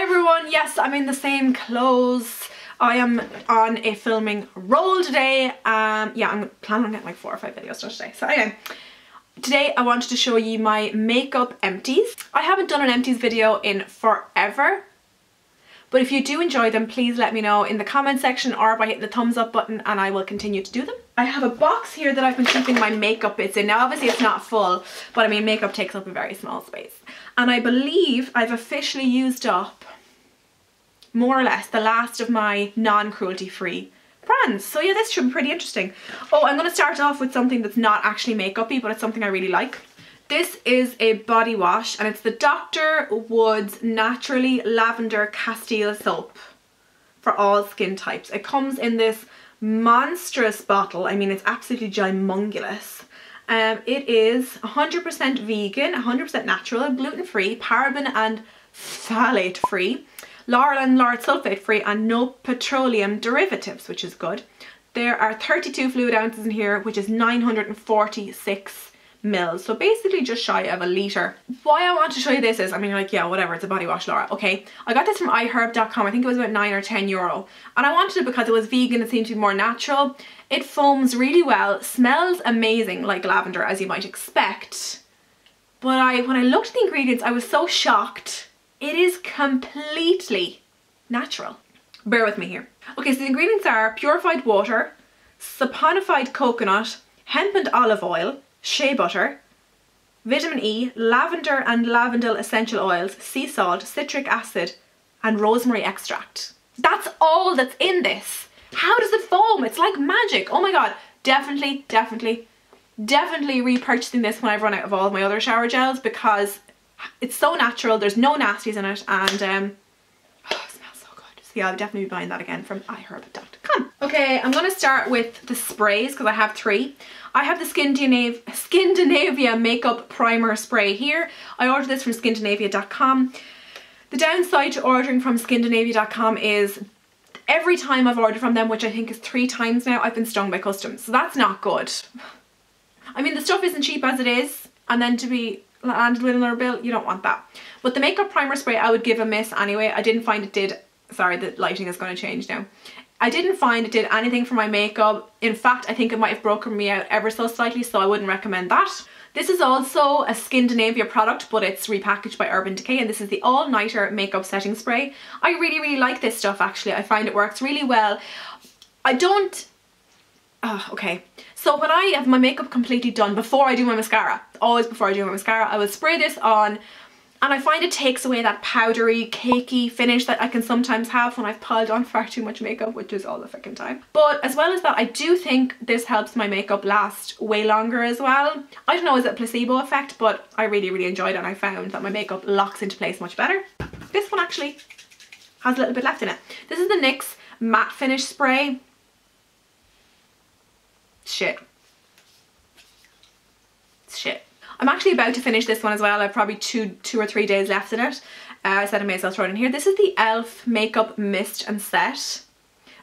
everyone, yes, I'm in the same clothes. I am on a filming roll today. Yeah, I'm planning on getting like 4 or 5 videos done today. So anyway, today I wanted to show you my makeup empties. I haven't done an empties video in forever, but if you do enjoy them, please let me know in the comment section or by hitting the thumbs up button and I will continue to do them. I have a box here that I've been keeping my makeup bits in. Now obviously it's not full, but I mean makeup takes up a very small space. And I believe I've officially used up more or less the last of my non-cruelty free brands. So yeah, this should be pretty interesting. Oh, I'm going to start off with something that's not actually makeup-y, but it's something I really like. This is a body wash and it's the Dr. Woods Naturally Lavender Castile Soap for all skin types. It comes in this monstrous bottle. I mean, it's absolutely gymongulous. It is 100% vegan, 100% natural, gluten-free, paraben and phthalate-free, lauryl and lauryl sulfate-free, and no petroleum derivatives, which is good. There are 32 fluid ounces in here, which is 946 mils, so basically just shy of a litre. Why I want to show you this is, I mean, you're like, yeah, whatever, it's a body wash, Laura. Okay, I got this from iHerb.com. I think it was about 9 or 10 euro. And I wanted it because it was vegan, it seemed to be more natural. It foams really well, smells amazing like lavender as you might expect. But when I looked at the ingredients, I was so shocked. It is completely natural. Bear with me here. Okay, so the ingredients are purified water, saponified coconut, hemp and olive oil, shea butter, vitamin E, lavender and lavendel essential oils, sea salt, citric acid, and rosemary extract. That's all that's in this. How does it foam? It's like magic. Oh my god. Definitely repurchasing this when I've run out of all of my other shower gels because it's so natural. There's no nasties in it and oh, it smells so good. So yeah, I'll definitely be buying that again from iHerb.com. Okay, I'm going to start with the sprays because I have 3. I have the Skindinavia Makeup Primer Spray here. I ordered this from skindinavia.com. The downside to ordering from skindinavia.com is every time I've ordered from them, which I think is 3 times now, I've been stung by customs. So that's not good. I mean, the stuff isn't cheap as it is, and then to be landed with another bill, you don't want that. But the makeup primer spray I would give a miss anyway. I didn't find it did, sorry, the lighting is going to change now. I didn't find it did anything for my makeup. In fact, I think it might have broken me out ever so slightly, so I wouldn't recommend that. This is also a Skindinavia product, but it's repackaged by Urban Decay, and this is the All Nighter Makeup Setting Spray. I really like this stuff actually. I find it works really well. I don't... okay. So when I have my makeup completely done, before I do my mascara, always before I do my mascara, I will spray this on, and I find it takes away that powdery, cakey finish that I can sometimes have when I've piled on far too much makeup, which is all the freaking time. But as well as that, I do think this helps my makeup last way longer as well. I don't know, is it a placebo effect, but I really enjoyed it and I found that my makeup locks into place much better. This one actually has a little bit left in it. This is the NYX Matte Finish Spray. Shit. I'm actually about to finish this one as well. I've probably two or 3 days left in it. I said I may as well throw it in here. This is the e.l.f. Makeup Mist and Set.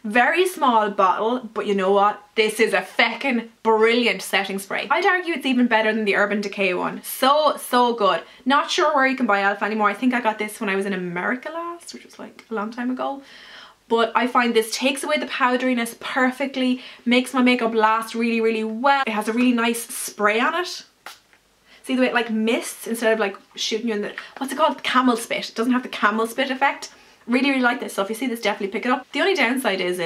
Very small bottle, but you know what? This is a feckin' brilliant setting spray. I'd argue it's even better than the Urban Decay one. So good. Not sure where you can buy e.l.f. anymore. I think I got this when I was in America last, which was like a long time ago. But I find this takes away the powderiness perfectly, makes my makeup last really well. It has a really nice spray on it. See the way it like mists instead of like shooting you in the, what's it called? Camel spit. It doesn't have the camel spit effect. Really like this. So if you see this, definitely pick it up. The only downside is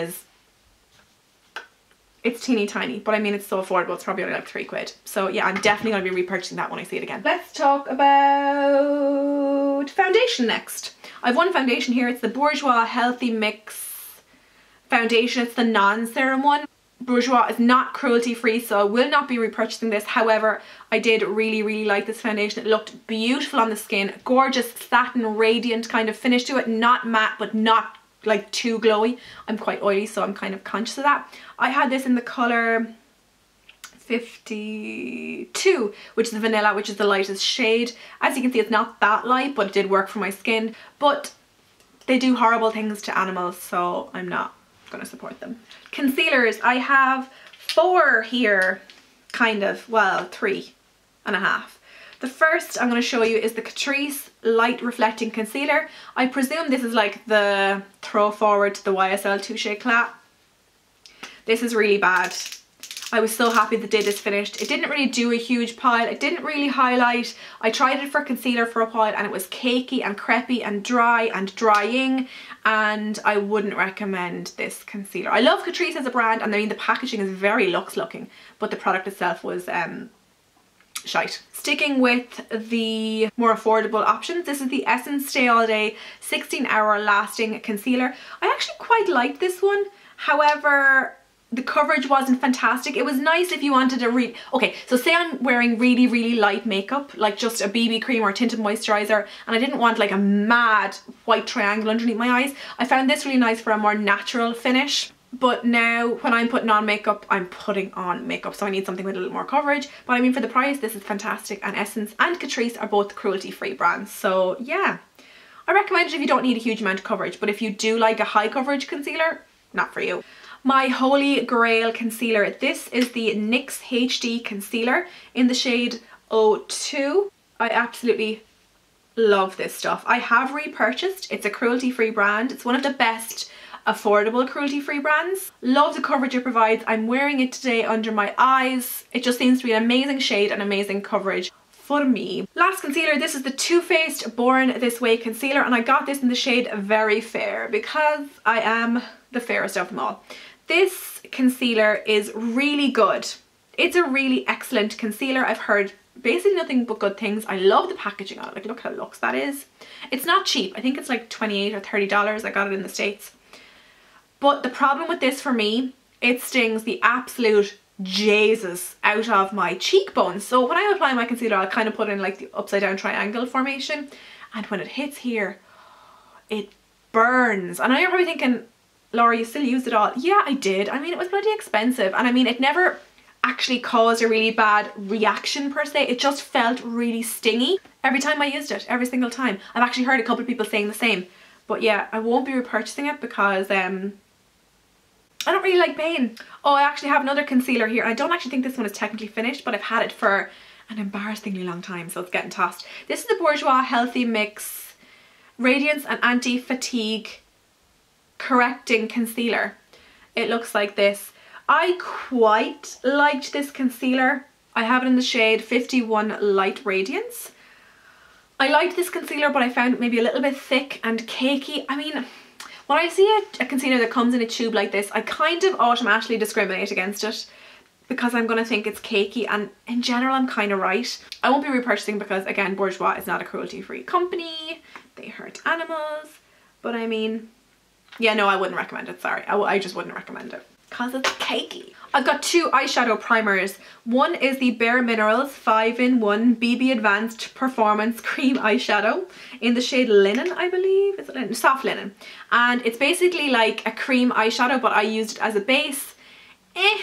it's teeny tiny, but I mean it's so affordable. It's probably only like 3 quid. So yeah, I'm definitely going to be repurchasing that when I see it again. Let's talk about foundation next. I've one foundation here. It's the Bourjois Healthy Mix foundation. It's the non-serum one. Bourjois is not cruelty free, so I will not be repurchasing this. However, I did really like this foundation. It looked beautiful on the skin. Gorgeous satin radiant kind of finish to it. Not matte, but not like too glowy. I'm quite oily, so I'm kind of conscious of that. I had this in the colour 52, which is the vanilla, which is the lightest shade. As you can see, it's not that light, but it did work for my skin. But they do horrible things to animals, so I'm not going to support them. Concealers, I have 4 here, kind of, well, 3.5. The first I'm going to show you is the Catrice Light Reflecting Concealer. I presume this is like the throw forward to the YSL Touche Éclat. This is really bad. I was so happy the day this finished. It didn't really do a huge pile. It didn't really highlight. I tried it for concealer for a while and it was cakey and crepey and dry and drying, and I wouldn't recommend this concealer. I love Catrice as a brand, and I mean the packaging is very luxe looking, but the product itself was shite. Sticking with the more affordable options, this is the Essence Stay All Day 16-hour lasting concealer. I actually quite liked this one. However, the coverage wasn't fantastic. It was nice if you wanted to okay, so say I'm wearing really light makeup, like just a BB cream or a tinted moisturizer, and I didn't want like a mad white triangle underneath my eyes. I found this really nice for a more natural finish. But now when I'm putting on makeup, I'm putting on makeup, so I need something with a little more coverage. But I mean, for the price, this is fantastic, and Essence and Catrice are both cruelty-free brands. So yeah, I recommend it if you don't need a huge amount of coverage, but if you do like a high coverage concealer, not for you. My holy grail concealer, this is the NYX HD concealer in the shade 02. I absolutely love this stuff. I have repurchased. It's a cruelty-free brand. It's one of the best affordable cruelty-free brands. Love the coverage it provides. I'm wearing it today under my eyes. It just seems to be an amazing shade and amazing coverage for me. Last concealer, this is the Too Faced Born This Way concealer, and I got this in the shade Very Fair because I am the fairest of them all. This concealer is really good. It's a really excellent concealer. I've heard basically nothing but good things. I love the packaging on it. Like, look how luxe that is. It's not cheap. I think it's like $28 or $30. I got it in the States. But the problem with this for me, it stings the absolute Jesus out of my cheekbones. So when I apply my concealer, I'll kind of put in like the upside down triangle formation, and when it hits here, it burns. And I know you're probably thinking, Laura, you still used it all. Yeah, I did. I mean, it was bloody expensive, and I mean, it never actually caused a really bad reaction per se. It just felt really stingy every time I used it, every single time. I've actually heard a couple of people saying the same. But yeah, I won't be repurchasing it because I don't really like pain. Oh, I actually have another concealer here. I don't actually think this one is technically finished, but I've had it for an embarrassingly long time, so it's getting tossed. This is the Bourjois Healthy Mix Radiance and Anti-Fatigue Correcting Concealer. It looks like this. I quite liked this concealer. I have it in the shade 51 Light Radiance. I liked this concealer, but I found it maybe a little bit thick and cakey. I mean, when I see a concealer that comes in a tube like this, I kind of automatically discriminate against it because I'm going to think it's cakey, and in general I'm kind of right. I won't be repurchasing because, again, Bourjois is not a cruelty-free company. They hurt animals. But I mean, yeah, no, I wouldn't recommend it, sorry. I just wouldn't recommend it because it's cakey. I've got two eyeshadow primers. One is the Bare Minerals 5-in-1 BB Advanced Performance Cream Eyeshadow in the shade Linen, I believe. Is it Linen? Soft Linen. And it's basically like a cream eyeshadow, but I used it as a base. I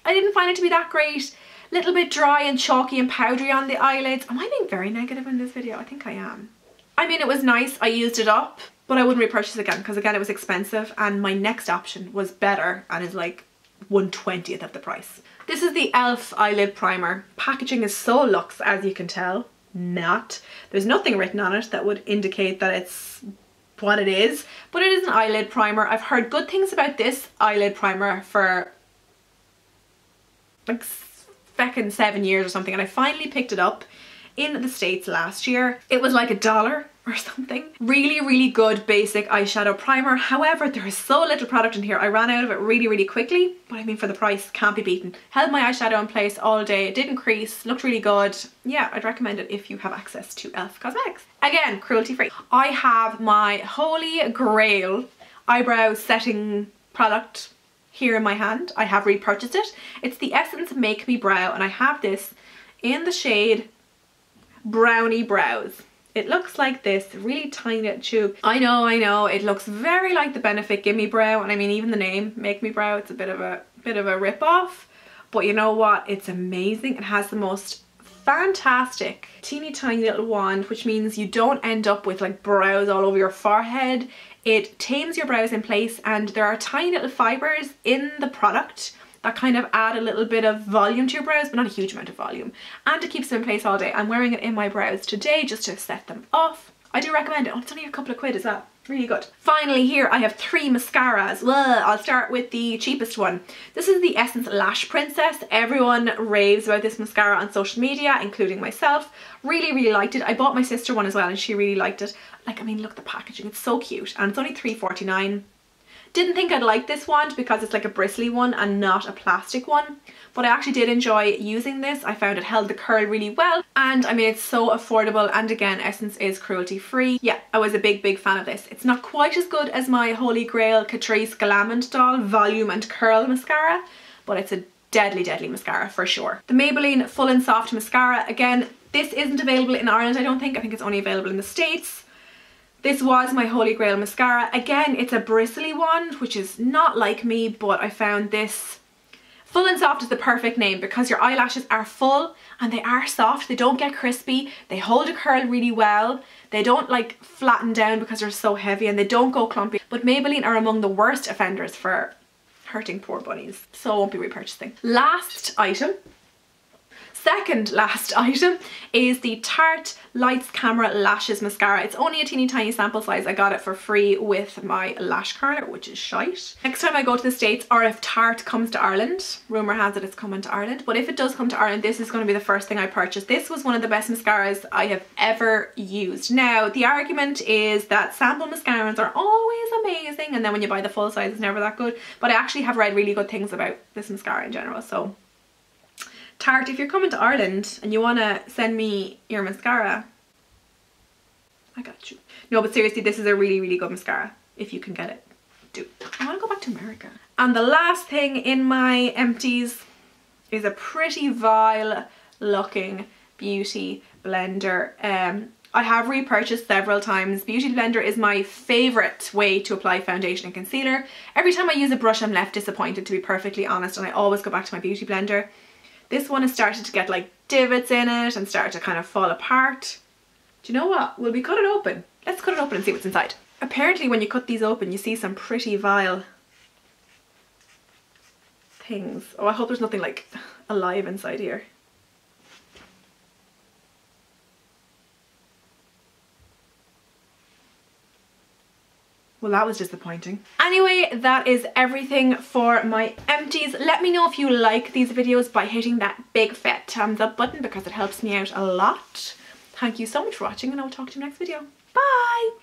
didn't find it to be that great. Little bit dry and chalky and powdery on the eyelids. Am I being very negative in this video? I think I am. I mean, it was nice. I used it up, but I wouldn't repurchase it again because, again, it was expensive, and my next option was better and is like 1/20th of the price. This is the e.l.f. eyelid primer. Packaging is so luxe, as you can tell. Not. There's nothing written on it that would indicate that it's what it is, but it is an eyelid primer. I've heard good things about this eyelid primer for like feckin' 7 years or something, and I finally picked it up in the States last year. It was like $1 or something. Really good basic eyeshadow primer. However, there is so little product in here. I ran out of it really quickly, but I mean, for the price, can't be beaten. Held my eyeshadow in place all day. It didn't crease, looked really good. Yeah, I'd recommend it if you have access to e.l.f. Cosmetics. Again, cruelty free. I have my holy grail eyebrow setting product here in my hand. I have repurchased it. It's the Essence Make Me Brow, and I have this in the shade Brownie Brows. It looks like this, really tiny little tube. I know, it looks very like the Benefit Gimme Brow, and I mean, even the name Make Me Brow, it's a bit of a rip-off. But you know what? It's amazing. It has the most fantastic teeny tiny little wand, which means you don't end up with like brows all over your forehead. It tames your brows in place, and there are tiny little fibers in the product that kind of add a little bit of volume to your brows, but not a huge amount of volume. And it keeps them in place all day. I'm wearing it in my brows today just to set them off. I do recommend it. Oh, it's only a couple of quid as well. Really good. Finally, here I have 3 mascaras. Well, I'll start with the cheapest one. This is the Essence Lash Princess. Everyone raves about this mascara on social media, including myself. Really, really liked it. I bought my sister one as well and she really liked it. Like, I mean, look at the packaging. It's so cute. And it's only $3.49. Didn't think I'd like this wand because it's like a bristly one and not a plastic one. But I actually did enjoy using this. I found it held the curl really well. And I mean, it's so affordable. And again, Essence is cruelty free. Yeah, I was a big fan of this. It's not quite as good as my Holy Grail Catrice Glamant Doll Volume and Curl Mascara. But it's a deadly mascara for sure. The Maybelline Full and Soft Mascara. Again, this isn't available in Ireland, I don't think. I think it's only available in the States. This was my Holy Grail mascara. Again, it's a bristly one, which is not like me, but I found this Full and Soft is the perfect name because your eyelashes are full and they are soft. They don't get crispy. They hold a curl really well. They don't like flatten down because they're so heavy, and they don't go clumpy. But Maybelline are among the worst offenders for hurting poor bunnies, so I won't be repurchasing. Second last item is the Tarte Lights Camera Lashes Mascara. It's only a teeny tiny sample size. I got it for free with my lash curler, which is shite. Next time I go to the States, or if Tarte comes to Ireland, rumour has it it's coming to Ireland, but if it does come to Ireland, this is going to be the first thing I purchase. This was one of the best mascaras I have ever used. Now, the argument is that sample mascaras are always amazing, and then when you buy the full size, it's never that good. But I actually have read really good things about this mascara in general, so Tarte, if you're coming to Ireland and you want to send me your mascara, I got you. No, but seriously, this is a really good mascara. If you can get it, do. I want to go back to America. And the last thing in my empties is a pretty vile looking beauty blender. I have repurchased several times. Beauty blender is my favourite way to apply foundation and concealer. Every time I use a brush, I'm left disappointed, to be perfectly honest, and I always go back to my beauty blender. This one has started to get like divots in it and started to kind of fall apart. Do you know what? Will we cut it open? Let's cut it open and see what's inside. Apparently when you cut these open, you see some pretty vile things. Oh, I hope there's nothing like alive inside here. Well, that was disappointing. Anyway, that is everything for my empties. Let me know if you like these videos by hitting that big fat thumbs up button because it helps me out a lot. Thank you so much for watching, and I'll talk to you in the next video. Bye!